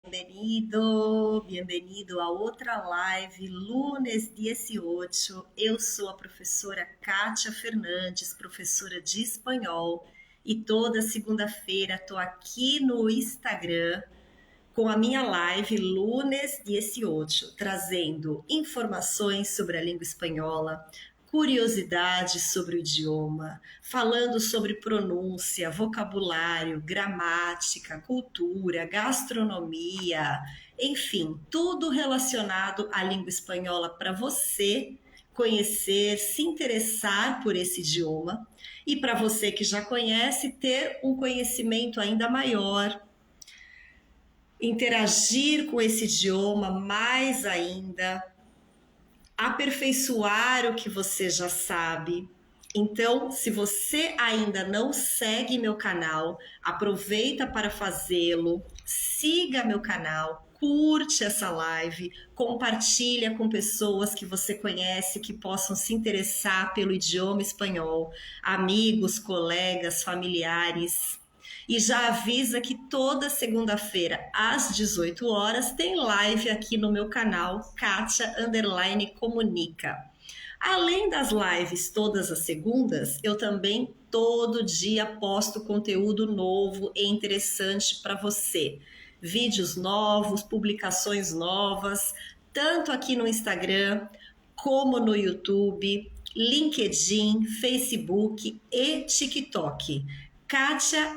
Bienvenido a outra live, lunes 18. Eu sou a professora Kátia Fernandes, professora de espanhol, e toda segunda-feira estou aqui no Instagram com a minha live lunes 18, trazendo informações sobre a língua espanhola, curiosidades sobre o idioma, falando sobre pronúncia, vocabulário, gramática, cultura, gastronomia, enfim, tudo relacionado à língua espanhola para você conhecer, se interessar por esse idioma e para você que já conhece ter um conhecimento ainda maior, interagir com esse idioma mais ainda, aperfeiçoar o que você já sabe. Então, se você ainda não segue meu canal, aproveita para fazê-lo, siga meu canal, curte essa live, compartilha com pessoas que você conhece que possam se interessar pelo idioma espanhol, amigos, colegas, familiares. E já avisa que toda segunda-feira, às 18 horas, tem live aqui no meu canal, Kátia Comunica. Além das lives todas as segundas, eu também todo dia posto conteúdo novo e interessante para você. Vídeos novos, publicações novas, tanto aqui no Instagram como no YouTube, LinkedIn, Facebook e TikTok. Kátia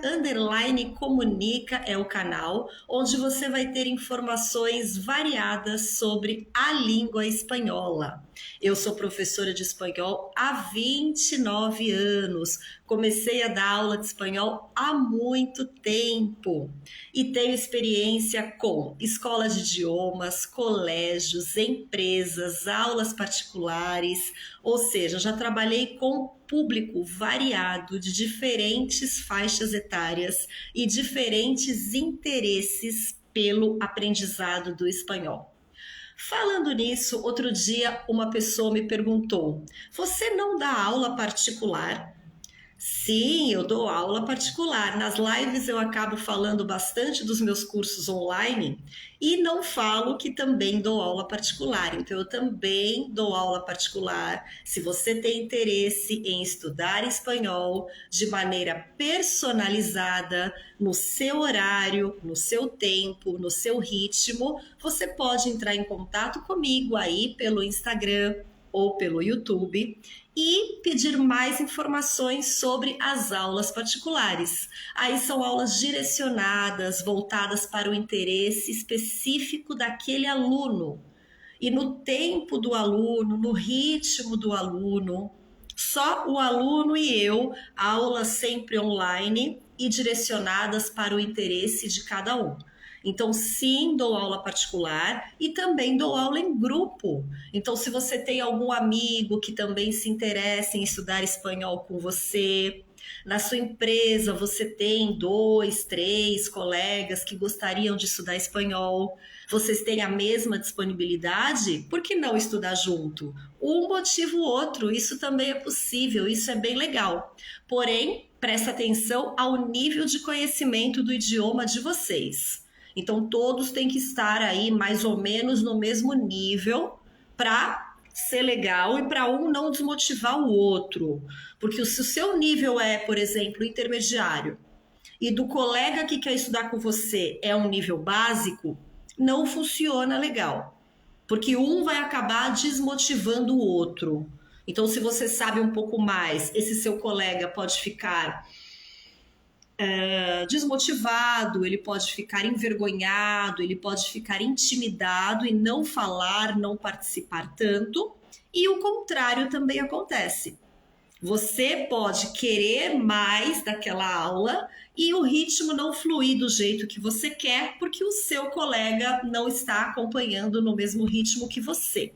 Comunica é o canal onde você vai ter informações variadas sobre a língua espanhola. Eu sou professora de espanhol há 29 anos. Comecei a dar aula de espanhol há muito tempo e tenho experiência com escola de idiomas, colégios, empresas, aulas particulares, ou seja, já trabalhei com público variado de diferentes faixas etárias e diferentes interesses pelo aprendizado do espanhol. Falando nisso, outro dia uma pessoa me perguntou: você não dá aula particular? Sim, eu dou aula particular. Nas lives eu acabo falando bastante dos meus cursos online e não falo que também dou aula particular. Então, eu também dou aula particular. Se você tem interesse em estudar espanhol de maneira personalizada, no seu horário, no seu tempo, no seu ritmo, você pode entrar em contato comigo aí pelo Instagram ou pelo YouTube e pedir mais informações sobre as aulas particulares. Aí são aulas direcionadas, voltadas para o interesse específico daquele aluno. E no tempo do aluno, no ritmo do aluno, só o aluno e eu, aulas sempre online e direcionadas para o interesse de cada um. Então, sim, dou aula particular e também dou aula em grupo. Então, se você tem algum amigo que também se interessa em estudar espanhol com você, na sua empresa você tem 2, 3 colegas que gostariam de estudar espanhol, vocês têm a mesma disponibilidade, por que não estudar junto? Um motivo ou outro, isso também é possível, isso é bem legal. Porém, presta atenção ao nível de conhecimento do idioma de vocês. Então, todos têm que estar aí mais ou menos no mesmo nível para ser legal e para um não desmotivar o outro. Porque se o seu nível é, por exemplo, intermediário e do colega que quer estudar com você é um nível básico, não funciona legal. Porque um vai acabar desmotivando o outro. Então, se você sabe um pouco mais, esse seu colega pode ficar desmotivado, ele pode ficar envergonhado, ele pode ficar intimidado e não falar, não participar tanto. E o contrário também acontece. Você pode querer mais daquela aula e o ritmo não fluir do jeito que você quer, porque o seu colega não está acompanhando no mesmo ritmo que você.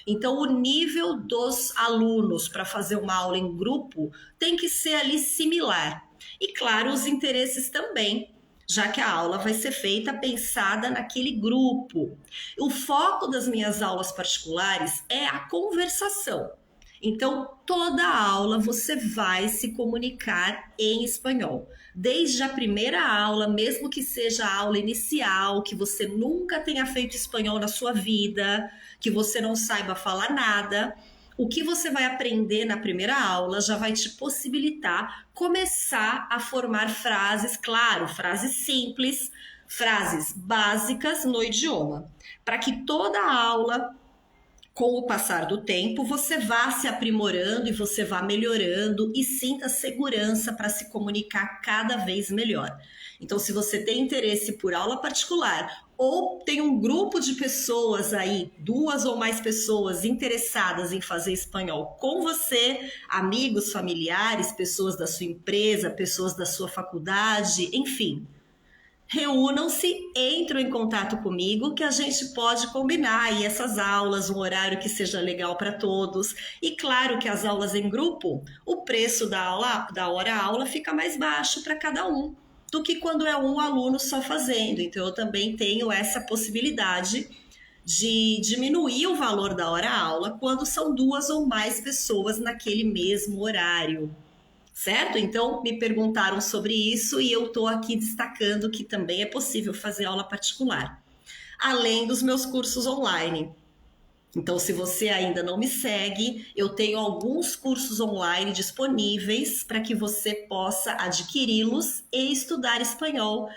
Então, o nível dos alunos para fazer uma aula em grupo tem que ser ali similar. E, claro, os interesses também, já que a aula vai ser feita pensada naquele grupo. O foco das minhas aulas particulares é a conversação. Então, toda aula você vai se comunicar em espanhol. desde a primeira aula, mesmo que seja a aula inicial, que você nunca tenha feito espanhol na sua vida, que você não saiba falar nada, o que você vai aprender na primeira aula já vai te possibilitar começar a formar frases, claro, frases simples, frases básicas no idioma, para que toda a aula, com o passar do tempo, você vá se aprimorando e você vá melhorando e sinta segurança para se comunicar cada vez melhor. Então, se você tem interesse por aula particular ou tem um grupo de pessoas aí, 2 ou mais pessoas interessadas em fazer espanhol com você, amigos, familiares, pessoas da sua empresa, pessoas da sua faculdade, enfim, reúnam-se, entram em contato comigo que a gente pode combinar aí essas aulas, um horário que seja legal para todos. E claro que as aulas em grupo, o preço da hora aula fica mais baixo para cada um do que quando é um aluno só fazendo. Então eu também tenho essa possibilidade de diminuir o valor da hora aula quando são 2 ou mais pessoas naquele mesmo horário. Certo? Então, me perguntaram sobre isso e eu estou aqui destacando que também é possível fazer aula particular, além dos meus cursos online. Então, se você ainda não me segue, eu tenho alguns cursos online disponíveis para que você possa adquiri-los e estudar espanhol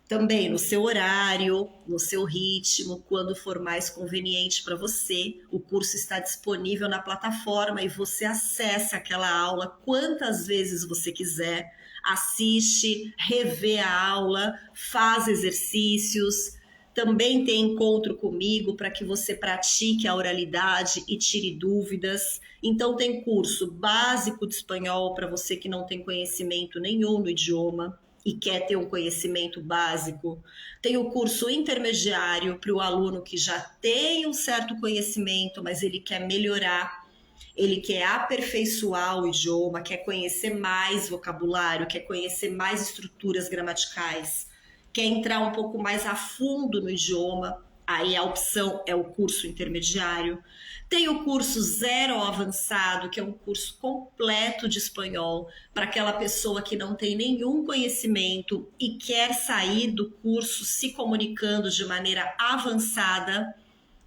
também no seu horário, no seu ritmo, quando for mais conveniente para você. O curso está disponível na plataforma e você acessa aquela aula quantas vezes você quiser, assiste, revê a aula, faz exercícios. Também tem encontro comigo para que você pratique a oralidade e tire dúvidas. Então tem curso básico de espanhol para você que não tem conhecimento nenhum no idioma e quer ter um conhecimento básico. Tem o curso intermediário para o aluno que já tem um certo conhecimento, mas ele quer melhorar, ele quer aperfeiçoar o idioma, quer conhecer mais vocabulário, quer conhecer mais estruturas gramaticais, quer entrar um pouco mais a fundo no idioma. Aí a opção é o curso intermediário. Tem o curso zero ao avançado, que é um curso completo de espanhol para aquela pessoa que não tem nenhum conhecimento e quer sair do curso se comunicando de maneira avançada.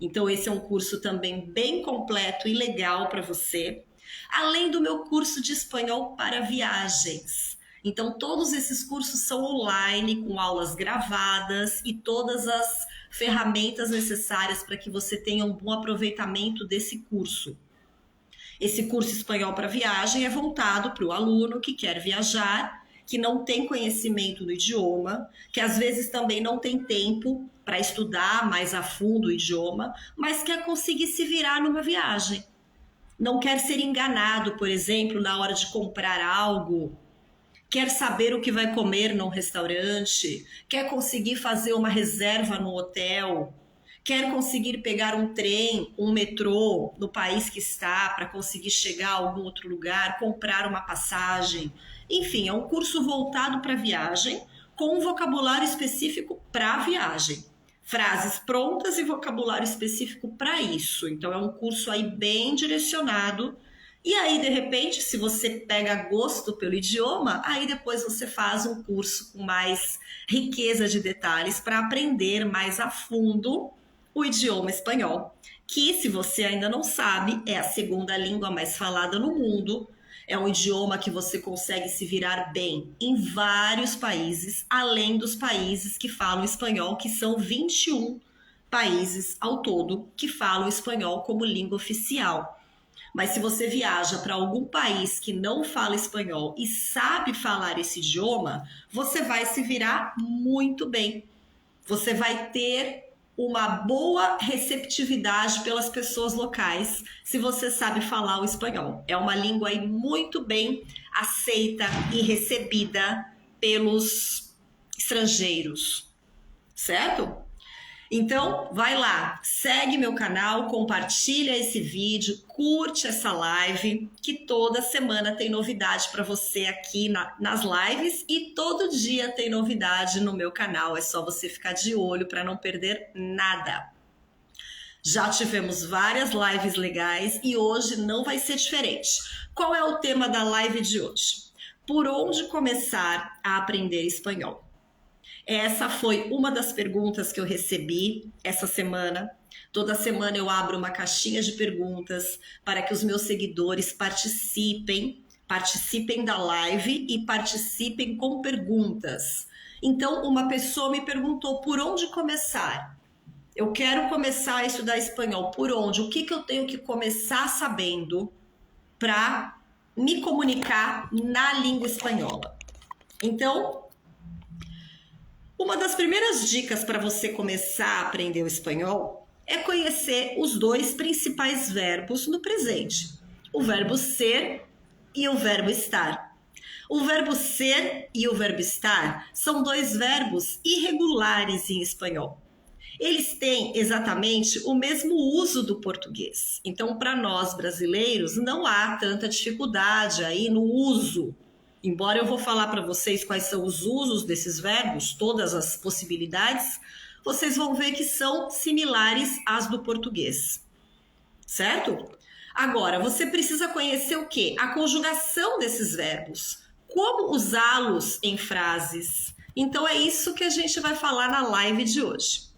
Então esse é um curso também bem completo e legal para você. Além do meu curso de espanhol para viagens. Então todos esses cursos são online, com aulas gravadas e todas as ferramentas necessárias para que você tenha um bom aproveitamento desse curso. Esse curso espanhol para viagem é voltado para o aluno que quer viajar, que não tem conhecimento do idioma, que às vezes também não tem tempo para estudar mais a fundo o idioma, mas quer conseguir se virar numa viagem. Não quer ser enganado, por exemplo, na hora de comprar algo, quer saber o que vai comer num restaurante, quer conseguir fazer uma reserva no hotel, quer conseguir pegar um trem, um metrô no país que está para conseguir chegar a algum outro lugar, comprar uma passagem. Enfim, é um curso voltado para viagem, com um vocabulário específico para viagem. Frases prontas e vocabulário específico para isso. Então é um curso aí bem direcionado. E aí, de repente, se você pega gosto pelo idioma, aí depois você faz um curso com mais riqueza de detalhes para aprender mais a fundo o idioma espanhol, que, se você ainda não sabe, é a segunda língua mais falada no mundo. É um idioma que você consegue se virar bem em vários países, além dos países que falam espanhol, que são 21 países ao todo que falam espanhol como língua oficial. Mas se você viaja para algum país que não fala espanhol e sabe falar esse idioma, você vai se virar muito bem. Você vai ter uma boa receptividade pelas pessoas locais se você sabe falar o espanhol. É uma língua aí muito bem aceita e recebida pelos estrangeiros, certo? Então, vai lá, segue meu canal, compartilha esse vídeo, curte essa live, que toda semana tem novidade para você aqui nas lives e todo dia tem novidade no meu canal. É só você ficar de olho para não perder nada. Já tivemos várias lives legais e hoje não vai ser diferente. Qual é o tema da live de hoje? por onde começar a aprender espanhol? Essa foi uma das perguntas que eu recebi essa semana. Toda semana eu abro uma caixinha de perguntas para que os meus seguidores participem da live e participem com perguntas. Então, uma pessoa me perguntou por onde começar. Eu quero começar a estudar espanhol. Por onde? O que eu tenho que começar sabendo para me comunicar na língua espanhola? Então, uma das primeiras dicas para você começar a aprender o espanhol é conhecer os dois principais verbos no presente: o verbo ser e o verbo estar. O verbo ser e o verbo estar são dois verbos irregulares em espanhol. Eles têm exatamente o mesmo uso do português. Então, para nós brasileiros, não há tanta dificuldade aí no uso. Embora eu vou falar para vocês quais são os usos desses verbos, todas as possibilidades, vocês vão ver que são similares às do português, certo? Agora, você precisa conhecer o quê? A conjugação desses verbos, como usá-los em frases. Então, é isso que a gente vai falar na live de hoje.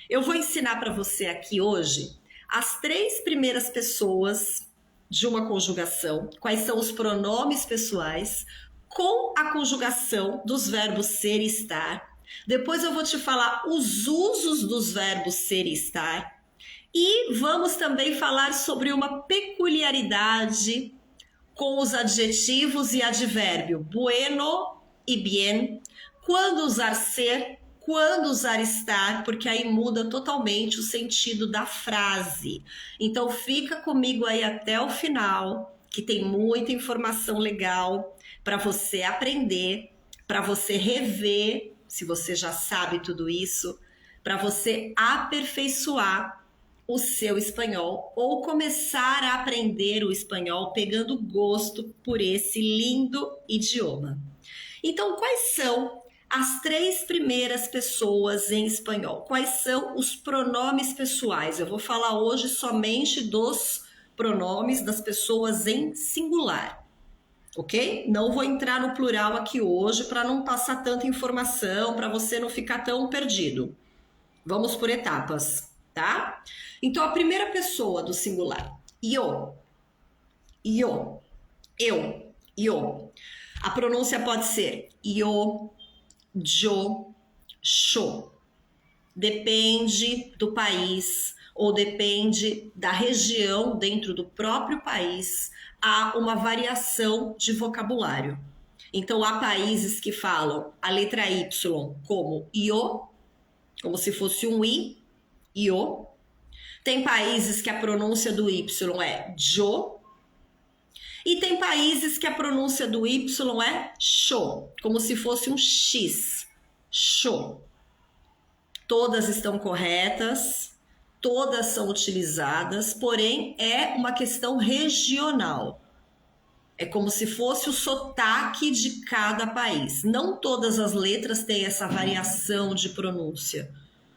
Eu vou ensinar para você aqui hoje as 3 primeiras pessoas de uma conjugação, quais são os pronomes pessoais, com a conjugação dos verbos ser e estar. Depois eu vou te falar os usos dos verbos ser e estar. E vamos também falar sobre uma peculiaridade com os adjetivos e advérbio bueno e bien, quando usar ser, quando usar estar, porque aí muda totalmente o sentido da frase. Então fica comigo aí até o final, que tem muita informação legal para você aprender, para você rever, se você já sabe tudo isso, para você aperfeiçoar o seu espanhol ou começar a aprender o espanhol pegando gosto por esse lindo idioma. Então, quais são as 3 primeiras pessoas em espanhol? Quais são os pronomes pessoais? Eu vou falar hoje somente dos pronomes das pessoas em singular, ok? Não vou entrar no plural aqui hoje para não passar tanta informação, para você não ficar tão perdido. Vamos por etapas, tá? Então, a primeira pessoa do singular, yo, eu. A pronúncia pode ser yo, yo, yo. Depende do país ou depende da região dentro do próprio país, há uma variação de vocabulário. Então, há países que falam a letra Y como io, como se fosse um i, io. Tem países que a pronúncia do Y é jo. E tem países que a pronúncia do Y é sho, como se fosse um X, sho. Todas estão corretas, todas são utilizadas, porém é uma questão regional. É como se fosse o sotaque de cada país. Não todas as letras têm essa variação de pronúncia.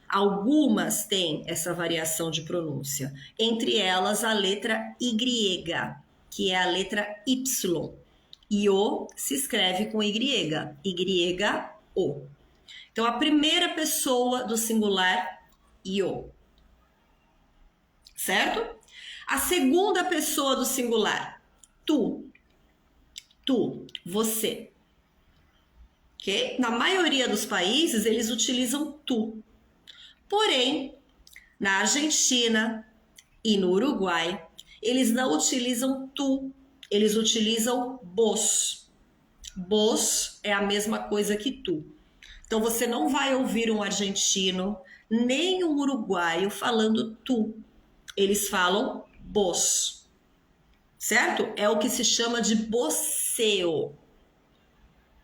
Algumas têm essa variação de pronúncia. Entre elas, a letra Y, que é a letra Y. Io se escreve com Y. Y-O. Então, a primeira pessoa do singular, io. Certo? A segunda pessoa do singular, tu. Tu, você. Ok? Na maioria dos países, eles utilizam tu. Porém, na Argentina e no Uruguai, eles não utilizam tu, eles utilizam vos. Vos é a mesma coisa que tu. Então, você não vai ouvir um argentino nem um uruguaio falando tu. Eles falam vos. Certo? É o que se chama de voceo.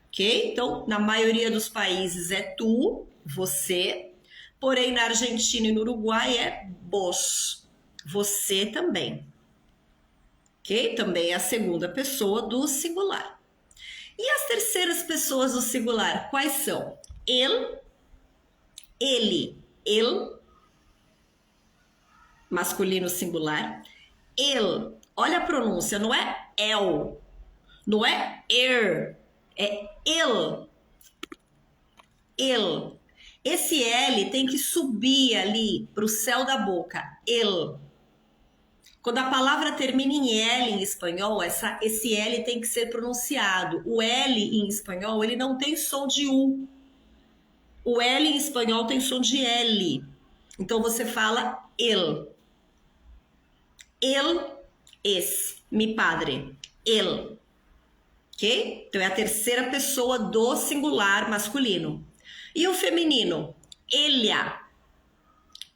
Ok? Então, na maioria dos países é tu, você. Porém, na Argentina e no Uruguai é vos. Você também. Ok? Também é a segunda pessoa do singular. E as terceiras pessoas do singular, quais são? Ele, masculino singular. Ele, olha a pronúncia, não é el, não é er, É el. El. Esse L tem que subir ali para o céu da boca. El. Quando a palavra termina em L em espanhol, esse L tem que ser pronunciado. O L em espanhol, ele não tem som de U. O L em espanhol tem som de L. Então você fala el. El es mi padre. El. Ok? Então é a terceira pessoa do singular masculino. E o feminino? Ella.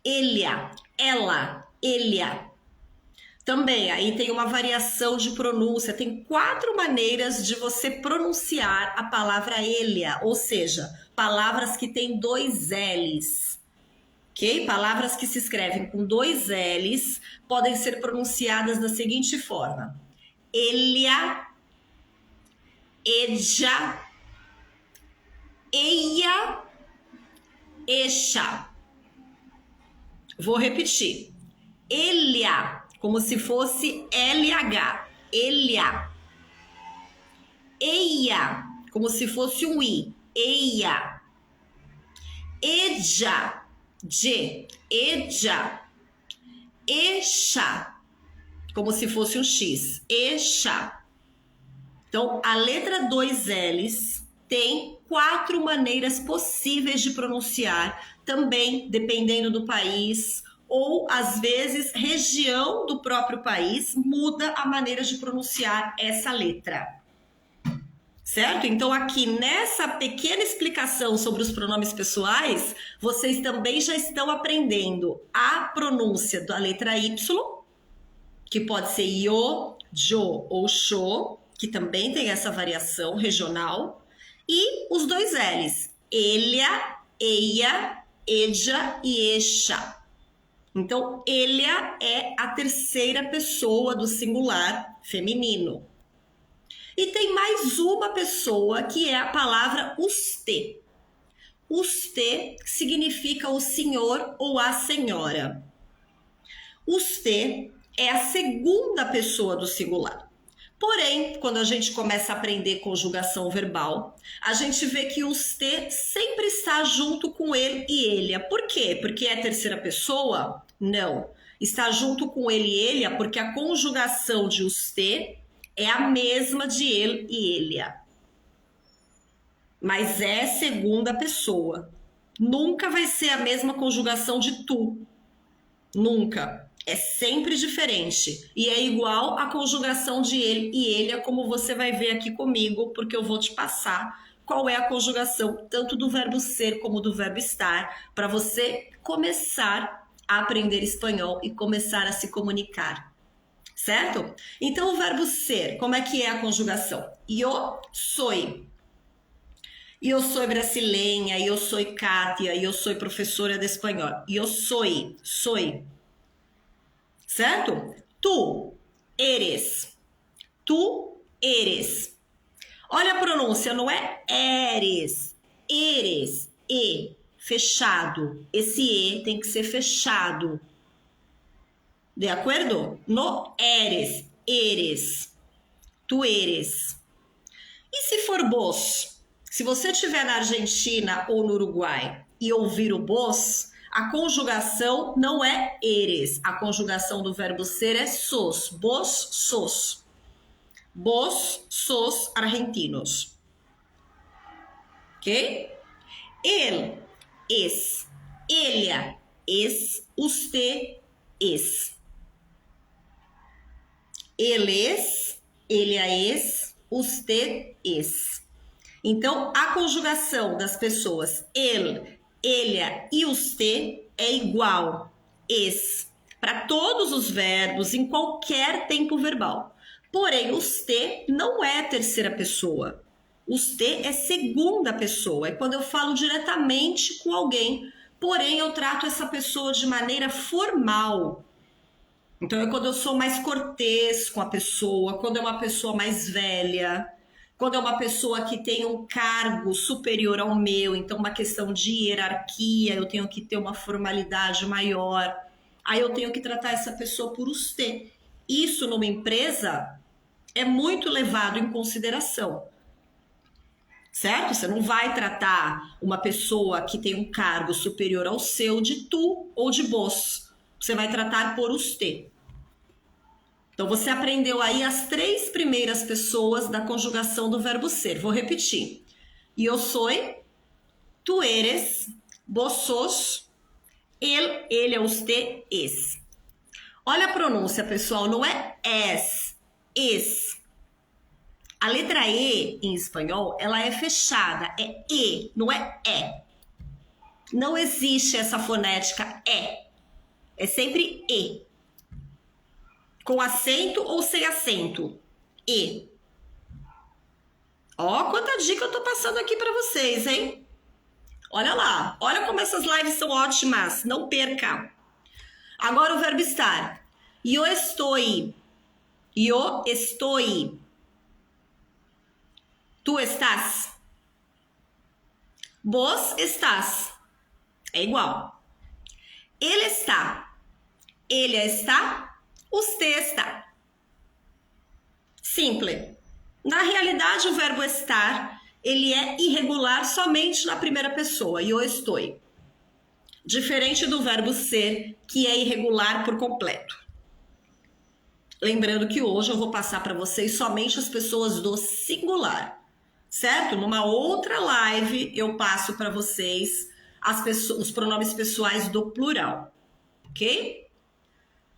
Ella. Ela. Elia. Também, aí tem uma variação de pronúncia. Tem 4 maneiras de você pronunciar a palavra Elia, ou seja, palavras que têm 2 L's. Ok? Palavras que se escrevem com 2 L's podem ser pronunciadas da seguinte forma: Elia, ella, ella, ella. Vou repetir. Elia, como se fosse LH. Elia. Eia, como se fosse um I. Eia. Eja. J. Eja. Exa, como se fosse um X. Exa. Então, a letra 2 L's tem 4 maneiras possíveis de pronunciar, também dependendo do país, ou às vezes região do próprio país muda a maneira de pronunciar essa letra. Certo? Então aqui nessa pequena explicação sobre os pronomes pessoais, vocês também já estão aprendendo a pronúncia da letra Y, que pode ser io, jo ou xo, que também tem essa variação regional, e os 2 L's, elia, eia, eja e exa. Então, elia é a terceira pessoa do singular feminino. E tem mais uma pessoa que é a palavra usted. Usted significa o senhor ou a senhora. Usted é a segunda pessoa do singular. Porém, quando a gente começa a aprender conjugação verbal, a gente vê que usted sempre está junto com ele e elia. Por quê? Porque é terceira pessoa? Não. Está junto com ele e elia porque a conjugação de usted é a mesma de ele e elia. Mas é segunda pessoa. Nunca vai ser a mesma conjugação de tu. Nunca. É sempre diferente. E é igual a conjugação de ele e elia, como você vai ver aqui comigo, porque eu vou te passar qual é a conjugação tanto do verbo ser como do verbo estar, para você começar a aprender espanhol e começar a se comunicar. Certo? Então, o verbo ser, como é que é a conjugação? Eu sou. Eu sou brasileira, eu sou Kátia, eu sou professora de espanhol. Eu sou. Certo? Tu eres. Tu eres. Olha a pronúncia, não é eres. Eres. E. Fechado. Esse E tem que ser fechado. De acordo? No eres, eres, tu eres. E se for vos? Se você estiver na Argentina ou no Uruguai e ouvir o vos, a conjugação não é eres. A conjugação do verbo ser é sos. Vos sos. Vos sos argentinos. Ok? Él es. Ella es. Usted es. Ele es, ella es, usted es. Então, a conjugação das pessoas ele, ella e usted é igual. Es. Para todos os verbos, em qualquer tempo verbal. Porém, usted não é terceira pessoa. Usted é segunda pessoa. É quando eu falo diretamente com alguém. Porém, eu trato essa pessoa de maneira formal. Então, é quando eu sou mais cortês com a pessoa, quando é uma pessoa mais velha, quando é uma pessoa que tem um cargo superior ao meu, então uma questão de hierarquia, eu tenho que ter uma formalidade maior, aí eu tenho que tratar essa pessoa por usted. Isso numa empresa é muito levado em consideração. certo? Você não vai tratar uma pessoa que tem um cargo superior ao seu de tu ou de vos. Você vai tratar por usted. Então, você aprendeu aí as 3 primeiras pessoas da conjugação do verbo ser. Vou repetir. Eu soy, tu eres, vos sos, ele é usted, es. Olha a pronúncia, pessoal, não é es, es. A letra E em espanhol, ela é fechada, é E, não é é. Não existe essa fonética é. É sempre E. Com acento ou sem acento. E. Ó, quanta dica eu tô passando aqui para vocês, hein? Olha lá. Olha como essas lives são ótimas. Não perca. Agora o verbo estar. Yo estoy. Yo estoy. Tu estás. Vos estás. É igual. Ele está. Ele está. Usted está. Simples. Na realidade, o verbo estar, ele é irregular somente na primeira pessoa, eu estou. Diferente do verbo ser, que é irregular por completo. Lembrando que hoje eu vou passar para vocês somente as pessoas do singular, certo? Numa outra live eu passo para vocês os pronomes pessoais do plural, ok?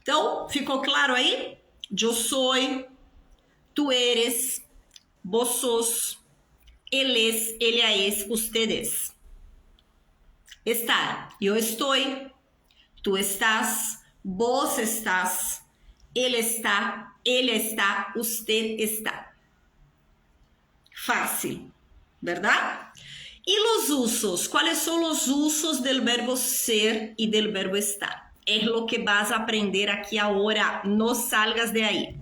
Então, ficou claro aí? Yo soy, tu eres, vos sos, él es, ella es, ustedes. Estar. Yo estoy, tú estás, vos estás, él está, ella está, usted está. Fácil, ¿verdad? Y los usos. ¿Cuáles son los usos del verbo ser y del verbo estar? É lo que vas a aprender aqui agora, não salgas de aí.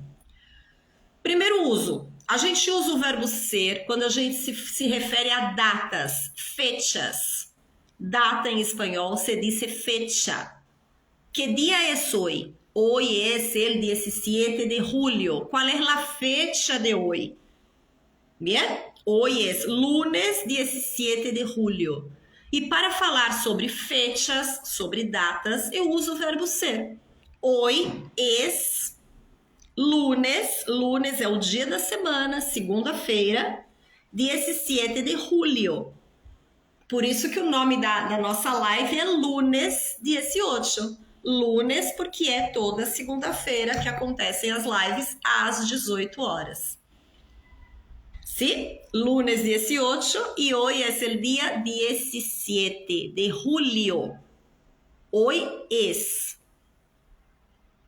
Primeiro uso, a gente usa o verbo ser quando a gente se refere a datas, fechas. Data em espanhol se diz fecha. Que dia é hoje? Hoy es el 17 de julio. Qual é a fecha de hoy? Bien? Hoy es lunes 17 de julio. E para falar sobre fechas, sobre datas, eu uso o verbo ser. Hoy es lunes. Lunes é o dia da semana, segunda-feira, 17 de julio. Por isso que o nome da nossa live é Lunes 18. Lunes porque é toda segunda-feira que acontecem as lives às 18 horas. Sí, lunes 18 y hoy es el día 17 de julio. Hoy es.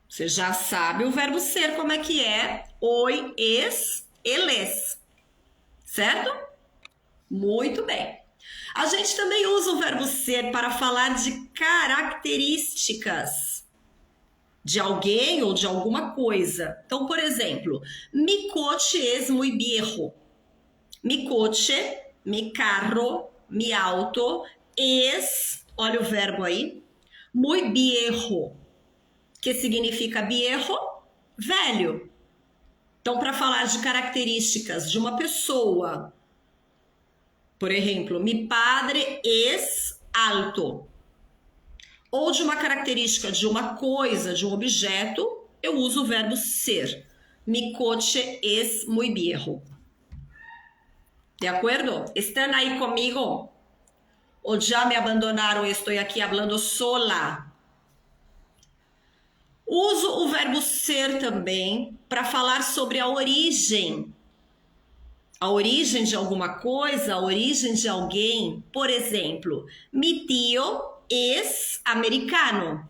Você já sabe o verbo ser como é que é. Hoy es, él es. Certo? Muito bem. A gente também usa o verbo ser para falar de características de alguém ou de alguma coisa. Então, por exemplo, mi coche es muy viejo. Mi coche, mi carro, mi auto es, olha o verbo aí, muy viejo, que significa viejo, velho. Então, para falar de características de uma pessoa, por exemplo, mi padre es alto. Ou de uma característica de uma coisa, de um objeto, eu uso o verbo ser. Mi coche es muy viejo. ¿De acuerdo? ¿Están ahí conmigo? ¿O ya me abandonaron y estoy aquí hablando sola? Uso o verbo ser também para falar sobre a origem. A origem de alguma coisa, a origem de alguém. Por exemplo, mi tío es americano.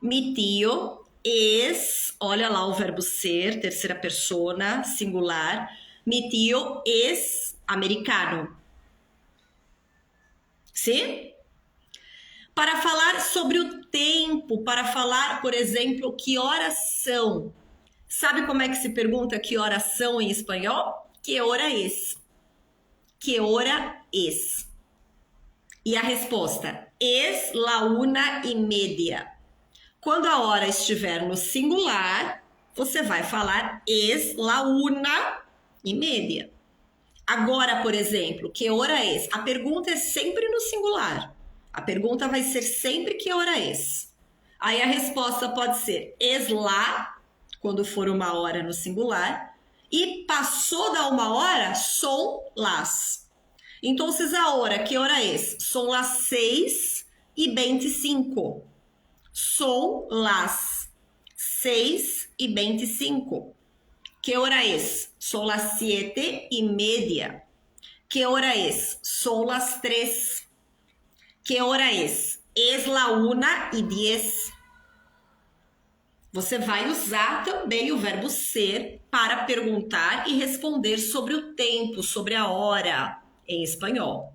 Mi tío es, olha lá o verbo ser, terceira persona, singular. Mi tío es americano. Sim? Para falar sobre o tempo, para falar, por exemplo, que horas são. Sabe como é que se pergunta que horas são em espanhol? Que hora es? Que hora es? E a resposta, es la 1:30. Quando a hora estiver no singular, você vai falar es la 1:30. Agora, por exemplo, que hora é? A pergunta é sempre no singular. A pergunta vai ser sempre que hora é? Aí a resposta pode ser es lá, quando for uma hora no singular, e passou da uma hora, son las. Então, a hora, que hora é? Son las 6:25. Son las 6:25. Que hora é? Son las 7:30. Que hora é? Son las 3. Que hora é? Es la 1:10. Você vai usar também o verbo ser para perguntar e responder sobre o tempo, sobre a hora, em espanhol.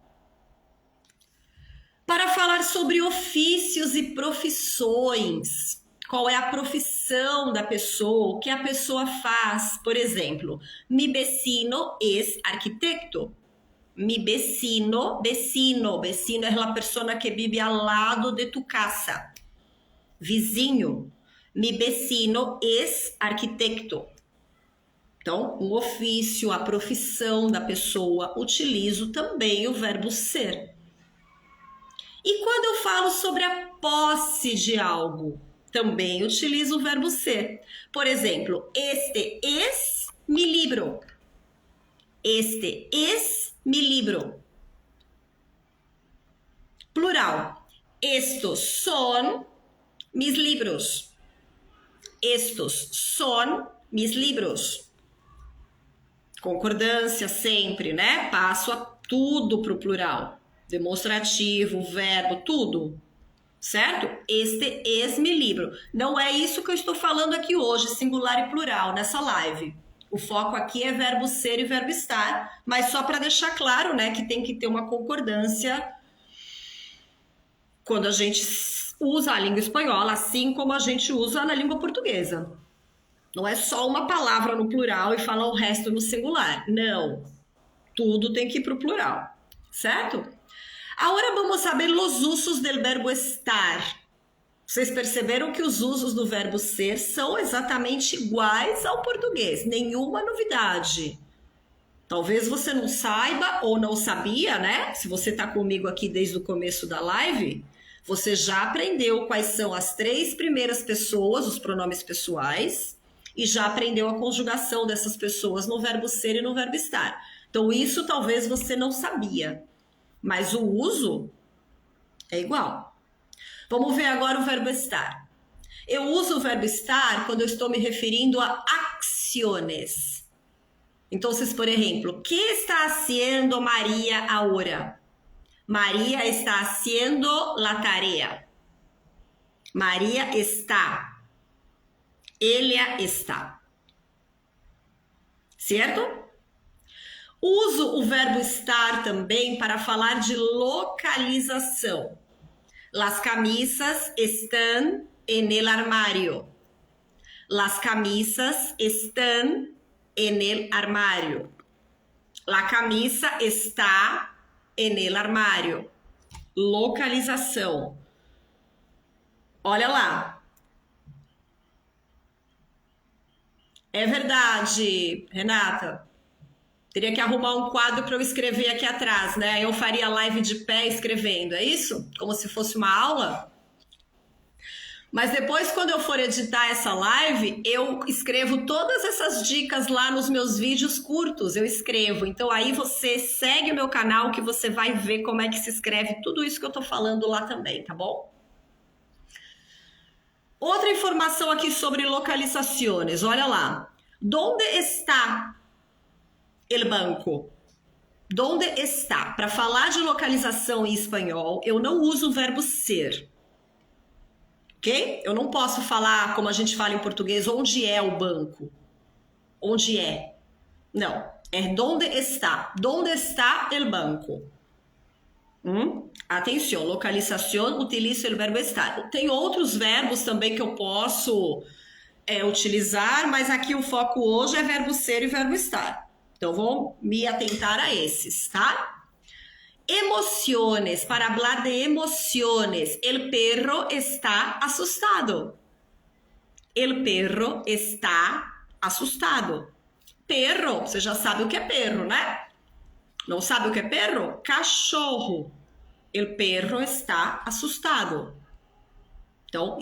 Para falar sobre ofícios e profissões, qual é a profissão da pessoa, o que a pessoa faz. Por exemplo, mi vecino es arquitecto. Mi vecino é a pessoa que vive ao lado de tu casa. Vizinho. Mi vecino es arquitecto. Então, o ofício, a profissão da pessoa, utilizo também o verbo ser. E quando eu falo sobre a posse de algo, também utilizo o verbo ser. Por exemplo, este es mi libro. Este es mi libro. Plural. Estos son mis libros. Estos son mis libros. Concordância sempre, né? Passo a tudo para o plural. Demonstrativo, verbo, tudo. Certo? Este es mi libro. Não é isso que eu estou falando aqui hoje, singular e plural, nessa live. O foco aqui é verbo ser e verbo estar, mas só para deixar claro, né, que tem que ter uma concordância quando a gente usa a língua espanhola, assim como a gente usa na língua portuguesa. Não é só uma palavra no plural e falar o resto no singular. Não. Tudo tem que ir para o plural. Certo? Agora vamos saber os usos do verbo estar. Vocês perceberam que os usos do verbo ser são exatamente iguais ao português. Nenhuma novidade. Talvez você não saiba ou não sabia, né? Se você está comigo aqui desde o começo da live, você já aprendeu quais são as 3 primeiras pessoas, os pronomes pessoais, e já aprendeu a conjugação dessas pessoas no verbo ser e no verbo estar. Então, isso talvez você não sabia, mas o uso é igual. Vamos ver agora o verbo estar. Eu uso o verbo estar quando eu estou me referindo a acciones. Então, por exemplo, ¿qué está haciendo María ahora? María está haciendo la tarea. María está. Ella está. Certo? Uso o verbo estar também para falar de localização. Las camisas están en el armario. Las camisas están en el armario. La camisa está en el armario. Localização. Olha lá. É verdade, Renata. Teria que arrumar um quadro para eu escrever aqui atrás, né? Eu faria live de pé escrevendo, é isso? Como se fosse uma aula? Mas depois, quando eu for editar essa live, eu escrevo todas essas dicas lá nos meus vídeos curtos, eu escrevo. Então aí você segue o meu canal que você vai ver como é que se escreve tudo isso que eu tô falando lá também, tá bom? Outra informação aqui sobre localizações, olha lá. Donde está el banco? Donde está? Para falar de localização em espanhol, eu não uso o verbo ser. Ok? Eu não posso falar, como a gente fala em português, onde é o banco. Onde é? Não. É donde está. Donde está el banco? Atenção, localização, utilizo o verbo estar. Tem outros verbos também que eu posso utilizar, mas aqui o foco hoje é verbo ser e verbo estar. Então, vou me atentar a esses, tá? Emociones, para hablar de emociones. El perro está asustado. El perro está asustado. Perro, você já sabe o que é perro, né? Não sabe o que é perro? Cachorro. El perro está assustado. Então,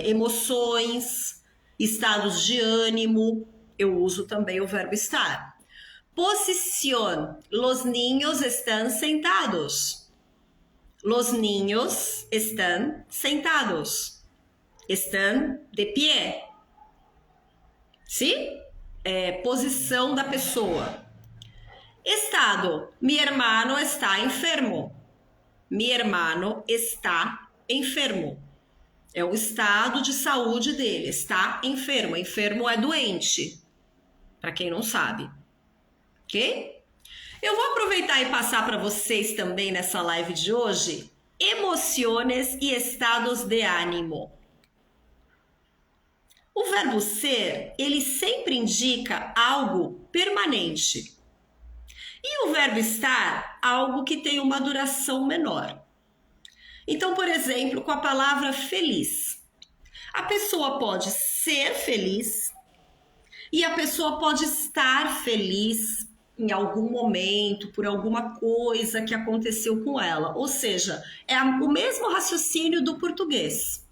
emoções, estados de ânimo, eu uso também o verbo estar. Posición. Los niños están sentados. Los niños están sentados. Están de pie. Sim? Posição da pessoa. Estado. Mi hermano está enfermo. Mi hermano está enfermo. É o estado de saúde dele. Está enfermo. Enfermo é doente. Para quem não sabe. Ok? Eu vou aproveitar e passar para vocês também nessa live de hoje emociones e estados de ânimo. O verbo ser, ele sempre indica algo permanente. E o verbo estar, algo que tem uma duração menor. Então, por exemplo, com a palavra feliz. A pessoa pode ser feliz e a pessoa pode estar feliz em algum momento, por alguma coisa que aconteceu com ela. Ou seja, é o mesmo raciocínio do português.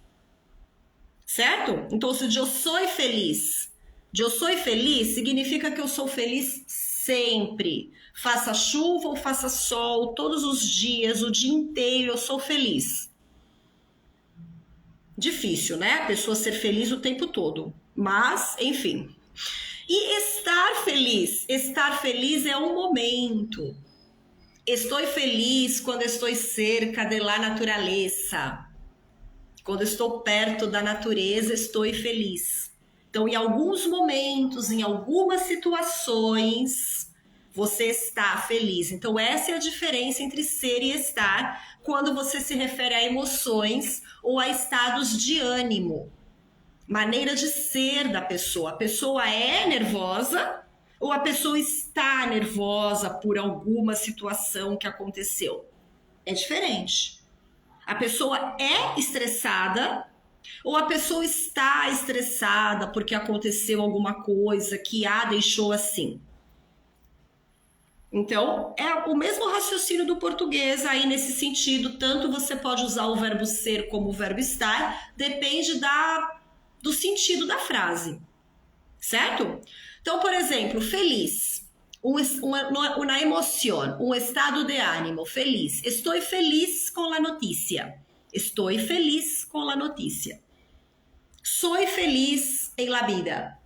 Certo? Então, se eu sou feliz, significa que eu sou feliz sempre. Faça chuva ou faça sol, todos os dias, o dia inteiro eu sou feliz. Difícil, né? A pessoa ser feliz o tempo todo. Mas, enfim. E estar feliz é um momento. Estou feliz quando estou cerca da natureza. Quando estou perto da natureza, estou feliz. Então, em alguns momentos, em algumas situações, você está feliz. Então, essa é a diferença entre ser e estar quando você se refere a emoções ou a estados de ânimo. Maneira de ser da pessoa. A pessoa é nervosa ou a pessoa está nervosa por alguma situação que aconteceu. É diferente. A pessoa é estressada ou a pessoa está estressada porque aconteceu alguma coisa que a deixou assim. Então, é o mesmo raciocínio do português aí nesse sentido. Tanto você pode usar o verbo ser como o verbo estar, depende do sentido da frase, certo? Então, por exemplo, feliz, uma emoção, um estado de ânimo, feliz. Estou feliz com a notícia. Estou feliz com a notícia. Sou feliz em la vida.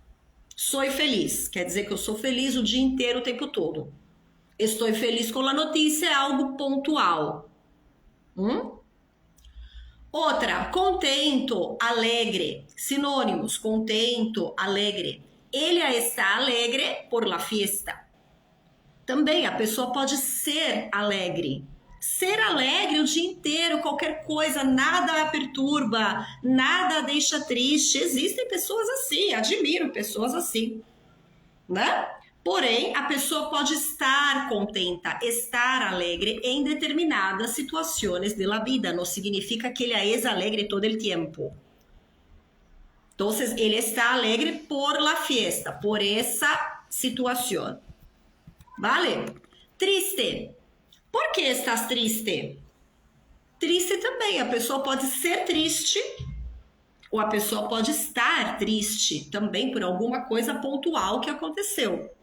Sou feliz, quer dizer que eu sou feliz o dia inteiro, o tempo todo. Estou feliz com a notícia é algo pontual. Outra, contento, alegre. Sinônimos, contento, alegre. Ella está alegre por la fiesta. Também a pessoa pode ser alegre. Ser alegre o dia inteiro, qualquer coisa, nada a perturba, nada a deixa triste. Existem pessoas assim, admiro pessoas assim, né? Porém, a pessoa pode estar contenta, estar alegre em determinadas situações da vida. Não significa que ele é alegre todo o tempo. Então, ele está alegre por la fiesta, por essa situação. Vale? Triste. Por que estás triste? Triste também. A pessoa pode ser triste ou a pessoa pode estar triste também por alguma coisa pontual que aconteceu.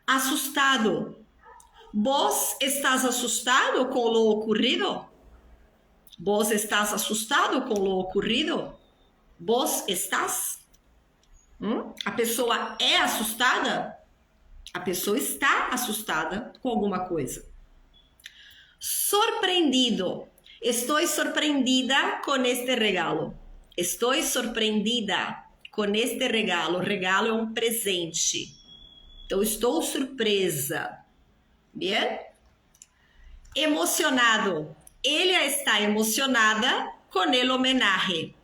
Assustado. Vos estás assustado com lo ocurrido? Vos estás assustado com lo ocurrido? Vos estás? A pessoa é assustada? A pessoa está assustada com alguma coisa. Surpreendido. Estou surpreendida com este regalo. Estou surpreendida com este regalo. O regalo é um presente. Então, estou surpresa. Bien? Emocionado. Ela está emocionada com el homenaje.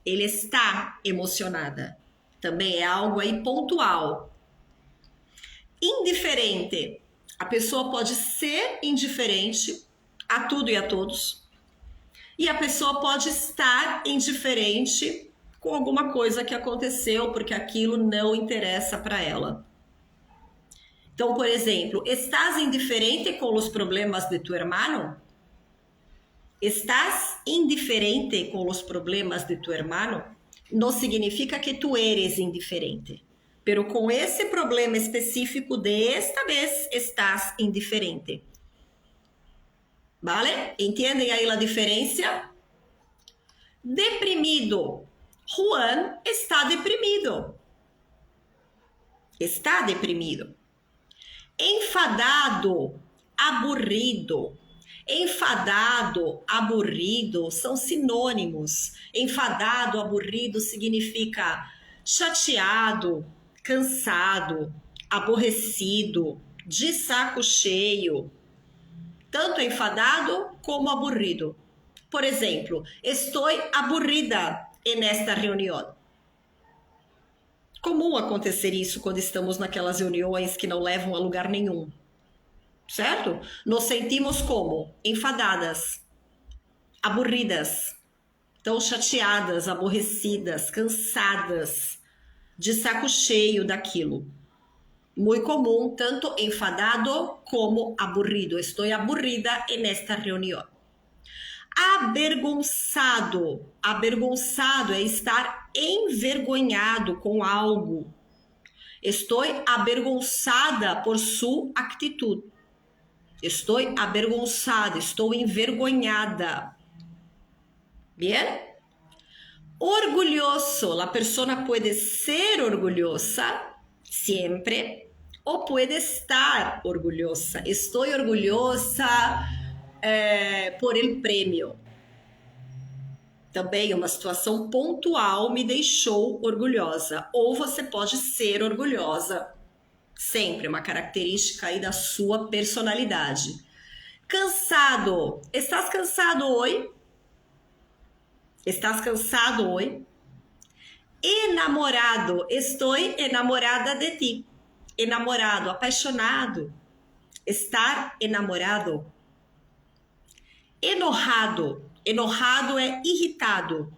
Ele está emocionada. Também é algo aí pontual. Indiferente. A pessoa pode ser indiferente a tudo e a todos. E a pessoa pode estar indiferente com alguma coisa que aconteceu, porque aquilo não interessa para ela. Então, por exemplo, ¿estás indiferente con los problemas de tu hermano? ¿Estás indiferente con los problemas de tu hermano? No significa que tú eres indiferente, pero con ese problema específico de esta vez estás indiferente. ¿Vale? ¿Entienden ahí la diferencia? Deprimido. Juan está deprimido. Está deprimido. Enfadado, aburrido. Enfadado, aburrido são sinônimos. Enfadado, aburrido significa chateado, cansado, aborrecido, de saco cheio. Tanto enfadado como aburrido. Por exemplo, estou aburrida nesta reunião. Comum acontecer isso quando estamos naquelas reuniões que não levam a lugar nenhum. Certo? Nos sentimos como? Enfadadas, aburridas, tão chateadas, aborrecidas, cansadas, de saco cheio daquilo. Muito comum, tanto enfadado como aburrido. Estou aburrida nesta reunião. Avergonçado. Avergonçado é estar envergonhado com algo. Estou avergonçada por sua atitude. Estou avergonzada, estou envergonhada. Bien? Orgulhoso. A pessoa pode ser orgulhosa sempre ou pode estar orgulhosa. Estou orgulhosa por el prêmio. Também uma situação pontual me deixou orgulhosa. Ou você pode ser orgulhosa. Sempre uma característica aí da sua personalidade. Cansado. Estás cansado hoje? Estás cansado hoje? Enamorado. Estou enamorada de ti. Enamorado, apaixonado. Estar enamorado. Enojado. Enojado é irritado.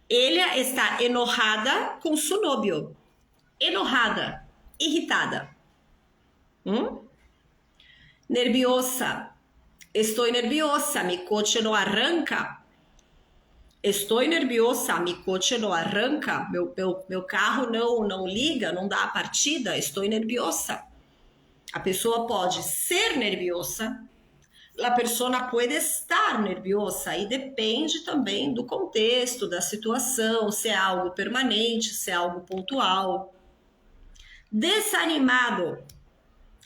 Ela está enojada com seu novio. Enojada. Irritada. Nerviosa. Estou nerviosa, mi coche não arranca. Estou nerviosa, mi coche não arranca. Meu carro não liga, não dá a partida. Estou nerviosa. A pessoa pode ser nerviosa, a pessoa pode estar nerviosa e depende também do contexto, da situação, se é algo permanente, se é algo pontual. Desanimado.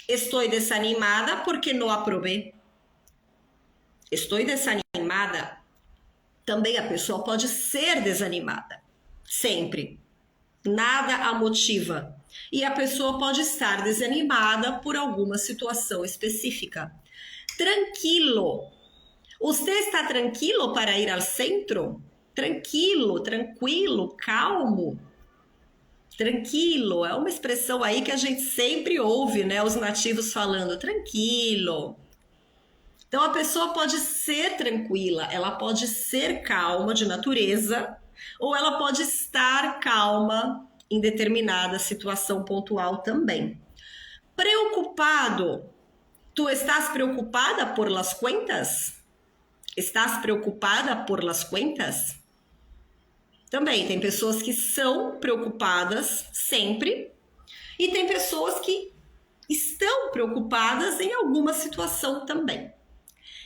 Estou desanimada porque não aprovei. Estou desanimada. Também a pessoa pode ser desanimada. Sempre. Nada a motiva. E a pessoa pode estar desanimada por alguma situação específica. Tranquilo. Você está tranquilo para ir ao centro? Tranquilo, tranquilo, calmo. Tranquilo, é uma expressão aí que a gente sempre ouve, né? Os nativos falando, tranquilo. Então, a pessoa pode ser tranquila, ela pode ser calma de natureza, ou ela pode estar calma em determinada situação pontual também. Preocupado. Tu estás preocupada por las cuentas? Estás preocupada por las cuentas? Também tem pessoas que são preocupadas sempre e tem pessoas que estão preocupadas em alguma situação também.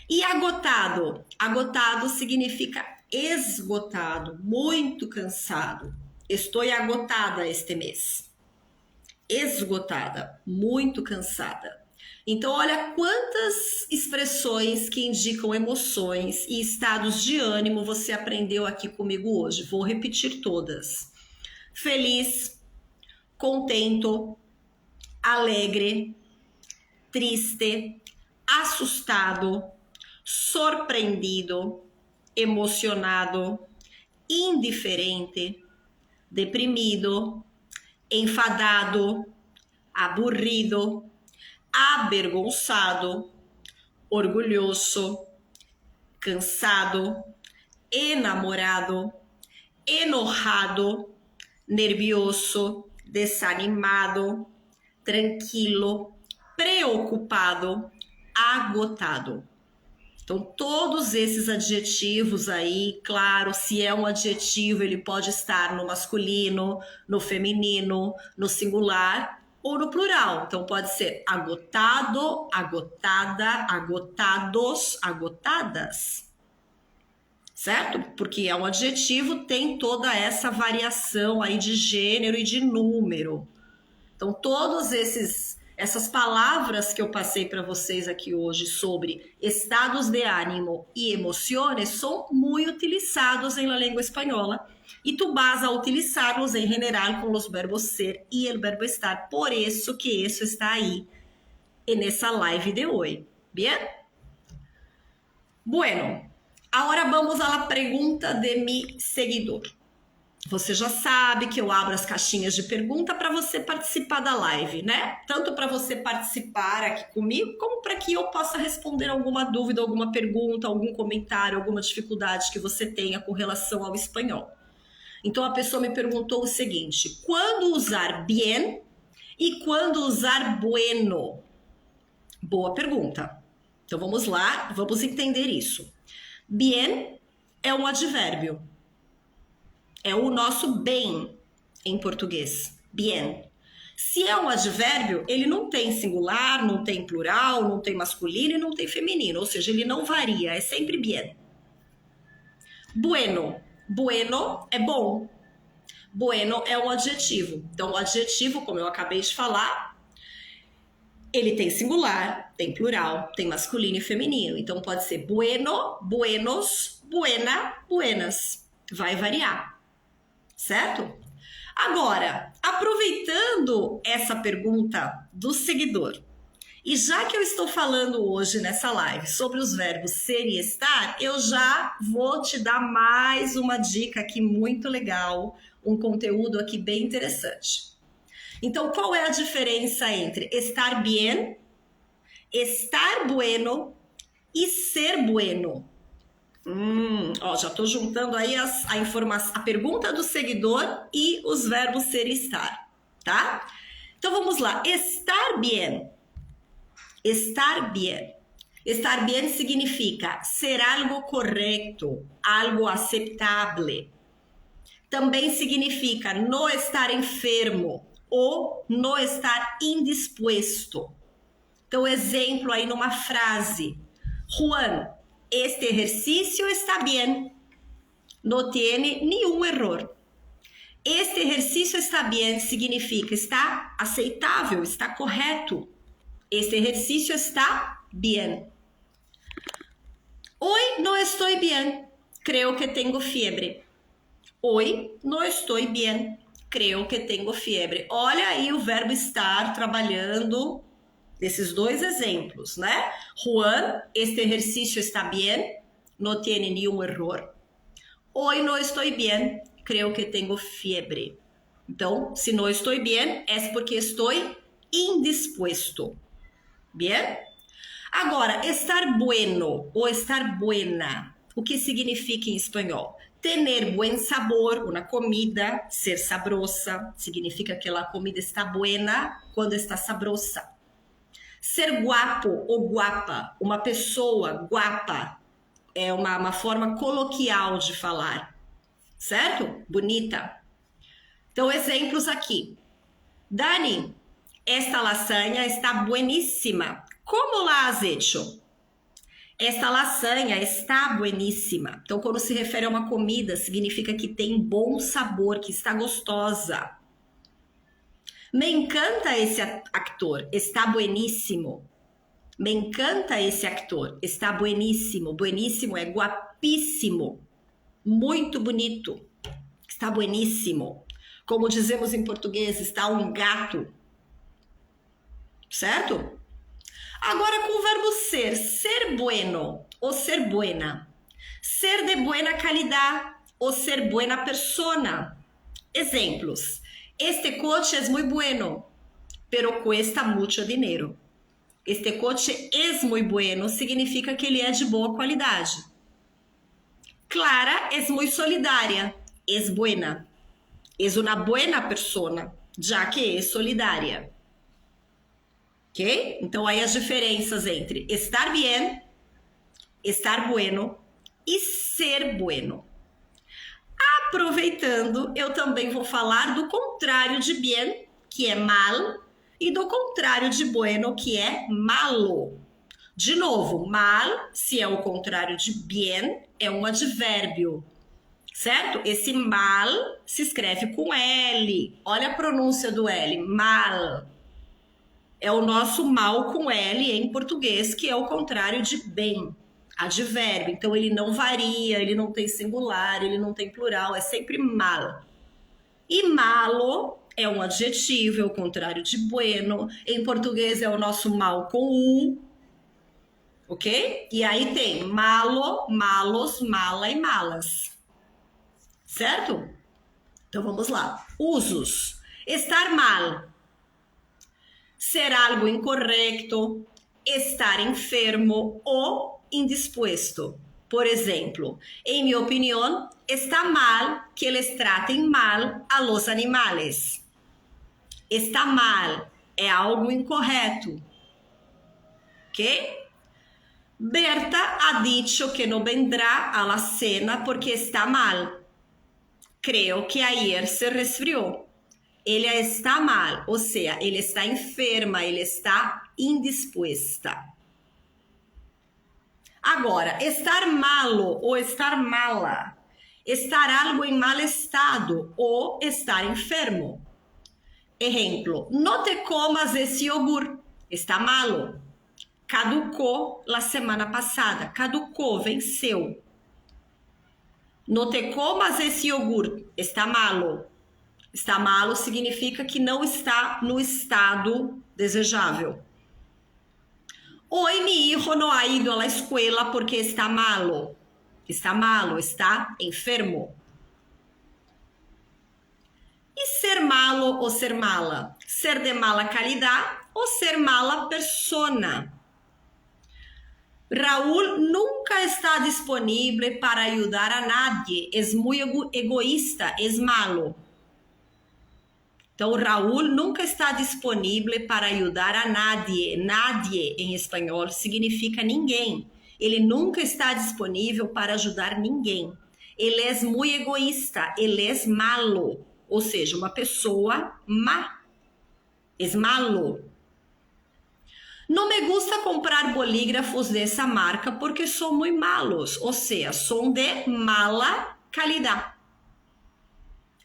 E agotado? Agotado significa esgotado, muito cansado. Estou agotada este mês. Esgotada, muito cansada. Então, olha quantas expressões que indicam emoções e estados de ânimo você aprendeu aqui comigo hoje. Vou repetir todas. Feliz, contento, alegre, triste, assustado, surpreendido, emocionado, indiferente, deprimido, enfadado, aburrido, avergonçado, orgulhoso, cansado, enamorado, enojado, nervioso, desanimado, tranquilo, preocupado, agotado. Então, todos esses adjetivos aí, claro, se é um adjetivo, ele pode estar no masculino, no feminino, no singular ou no plural. Então, pode ser agotado, agotada, agotados, agotadas. Certo? Porque é um adjetivo, tem toda essa variação aí de gênero e de número. Então, todos essas palavras que eu passei para vocês aqui hoje sobre estados de ânimo e emociones são muito utilizados em la língua espanhola e tu vas a utilizarlos em general com os verbos ser e el verbo estar. Por isso que isso está aí nessa live de hoje. Bien? Bueno, agora vamos à pergunta de mi seguidor. Você já sabe que eu abro as caixinhas de pergunta para você participar da live, né? Tanto para você participar aqui comigo, como para que eu possa responder alguma dúvida, alguma pergunta, algum comentário, alguma dificuldade que você tenha com relação ao espanhol. Então a pessoa me perguntou o seguinte: quando usar bien e quando usar bueno? Boa pergunta. Então vamos lá, vamos entender isso. Bien é um advérbio. É o nosso bem em português. Bien. Se é um advérbio, ele não tem singular, não tem plural, não tem masculino e não tem feminino. Ou seja, ele não varia, é sempre bien. Bueno. Bueno é bom. Bueno é um adjetivo. Então, o adjetivo, como eu acabei de falar, ele tem singular, tem plural, tem masculino e feminino. Então, pode ser bueno, buenos, buena, buenas. Vai variar. Certo? Agora, aproveitando essa pergunta do seguidor, e já que eu estou falando hoje nessa live sobre os verbos ser e estar, eu já vou te dar mais uma dica aqui muito legal, um conteúdo aqui bem interessante. Então, qual é a diferença entre estar bien, estar bueno e ser bueno? Já estou juntando aí a informação, a pergunta do seguidor e os verbos ser e estar, tá? Então vamos lá. Estar bien. Estar bien. Estar bien significa ser algo correto, algo aceptable. Também significa não estar enfermo ou não estar indisposto. Então, exemplo aí numa frase. Juan, este ejercicio está bien, no tiene nenhum error. Este exercício está bien significa está aceitável, está correto. Este exercício está bien. Hoy no estoy bien, creo que tengo fiebre. Hoy no estoy bien, creo que tengo fiebre. Olha aí o verbo estar trabalhando desses dois exemplos, né? Juan, este exercício está bien, no tiene nenhum error. Hoy no estoy bien, creo que tengo fiebre. Então, se não estou bien, é porque estou indispuesto. Bien? Agora, estar bueno ou estar buena, o que significa em espanhol? Tener buen sabor, uma comida, ser sabrosa, significa que a comida está buena quando está sabrosa. Ser guapo ou guapa, uma pessoa guapa, é uma forma coloquial de falar, certo? Bonita. Então, exemplos aqui. Dani, esta lasanha está bueníssima. ¿Cómo la has hecho? Esta lasanha está bueníssima. Então, quando se refere a uma comida, significa que tem bom sabor, que está gostosa. Me encanta esse actor, está bueníssimo. Me encanta esse actor, está bueníssimo. Bueníssimo é guapíssimo, muito bonito, está bueníssimo. Como dizemos em português, está um gato, certo? Agora com o verbo ser, ser bueno ou ser buena. Ser de buena calidad ou ser buena persona. Exemplos. Este coche es muy bueno, pero cuesta mucho dinero. Este coche es muy bueno significa que ele é de boa qualidade. Clara es muy solidaria, es buena. Es una buena persona, já que es solidaria. ok? Então aí as diferenças entre estar bien, estar bueno e ser bueno. Aproveitando, eu também vou falar do contrário de bien, que é mal, e do contrário de bueno, que é malo. De novo, mal, se é o contrário de bien, é um advérbio, certo? Esse mal se escreve com L. Olha a pronúncia do L, mal. É o nosso mal com L em português, que é o contrário de bem, advérbio. Então ele não varia, ele não tem singular, ele não tem plural, é sempre mal. E malo é um adjetivo, é o contrário de bueno. Em português é o nosso mal com U, ok? E aí tem malo, malos, mala e malas, certo? Então vamos lá. Usos. Estar mal. Ser algo incorrecto, estar enfermo ou indispuesto. Por exemplo, en mi opinión, está mal que les traten mal a los animales. Está mal é algo incorreto. ¿Ok? Berta ha dicho que no vendrá a la cena porque está mal. Creo que ayer se resfrió. Ela está mal, ou seja, ele está enferma, ele está indisposta. Agora, estar malo ou estar mala, estar algo em mal estado ou estar enfermo. Exemplo, no te comas esse iogurte, está malo. Caducou la semana passada, caducou, venceu. No te comas esse iogurte, está malo. Está malo significa que não está no estado desejável. Hoy mi hijo no ha ido a la escuela porque está malo. Está malo, está enfermo. E ser malo ou ser mala? Ser de mala calidad ou ser mala persona? Raúl nunca está disponível para ayudar a nadie. Es muy egoísta, es malo. Então, Raul nunca está disponível para ajudar a nadie. Nadie, em espanhol, significa ninguém. Ele nunca está disponível para ajudar ninguém. Ele é muito egoísta, ele é malo. Ou seja, uma pessoa má. É malo. Não me gusta comprar bolígrafos dessa marca porque são muito malos. Ou seja, são de mala calidad.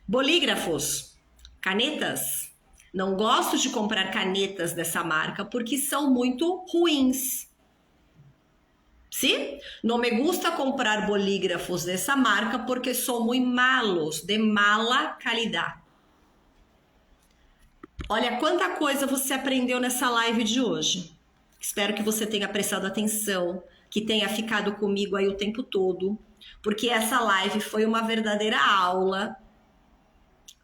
Bolígrafos. Canetas. Não gosto de comprar canetas dessa marca porque são muito ruins. Sim? Não me gusta comprar bolígrafos dessa marca porque são muito malos, de mala calidad. Olha quanta coisa você aprendeu nessa live de hoje. Espero que você tenha prestado atenção, que tenha ficado comigo aí o tempo todo, porque essa live foi uma verdadeira aula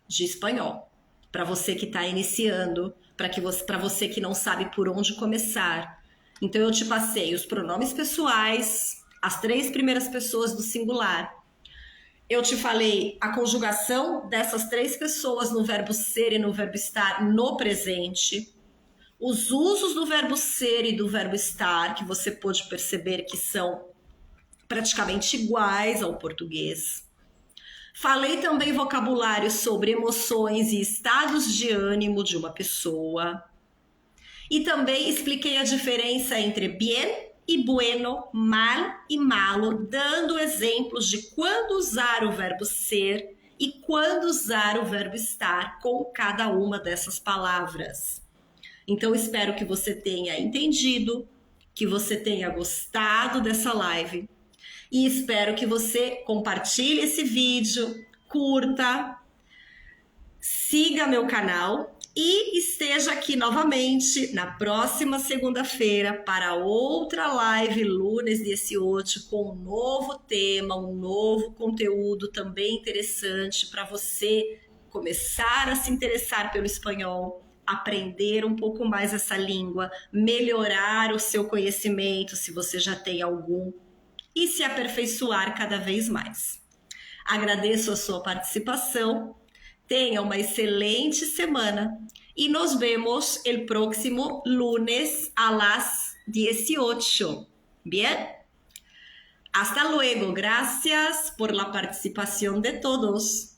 de espanhol. Para você que está iniciando, para você que não sabe por onde começar. Então eu te passei os pronomes pessoais, as 3 primeiras pessoas do singular. Eu te falei a conjugação dessas 3 pessoas no verbo ser e no verbo estar no presente. Os usos do verbo ser e do verbo estar, que você pôde perceber que são praticamente iguais ao português. Falei também vocabulário sobre emoções e estados de ânimo de uma pessoa. E também expliquei a diferença entre bien e bueno, mal e malo, dando exemplos de quando usar o verbo ser e quando usar o verbo estar com cada uma dessas palavras. Então, espero que você tenha entendido, que você tenha gostado dessa live. E espero que você compartilhe esse vídeo, curta, siga meu canal e esteja aqui novamente na próxima segunda-feira para outra live Lunes 18 com um novo tema, um novo conteúdo também interessante para você começar a se interessar pelo espanhol, aprender um pouco mais essa língua, melhorar o seu conhecimento se você já tem algum e se aperfeiçoar cada vez mais. Agradeço a sua participação, tenha uma excelente semana y nos vemos el próximo lunes a las 18. Bien. Hasta luego. Gracias por la participación de todos.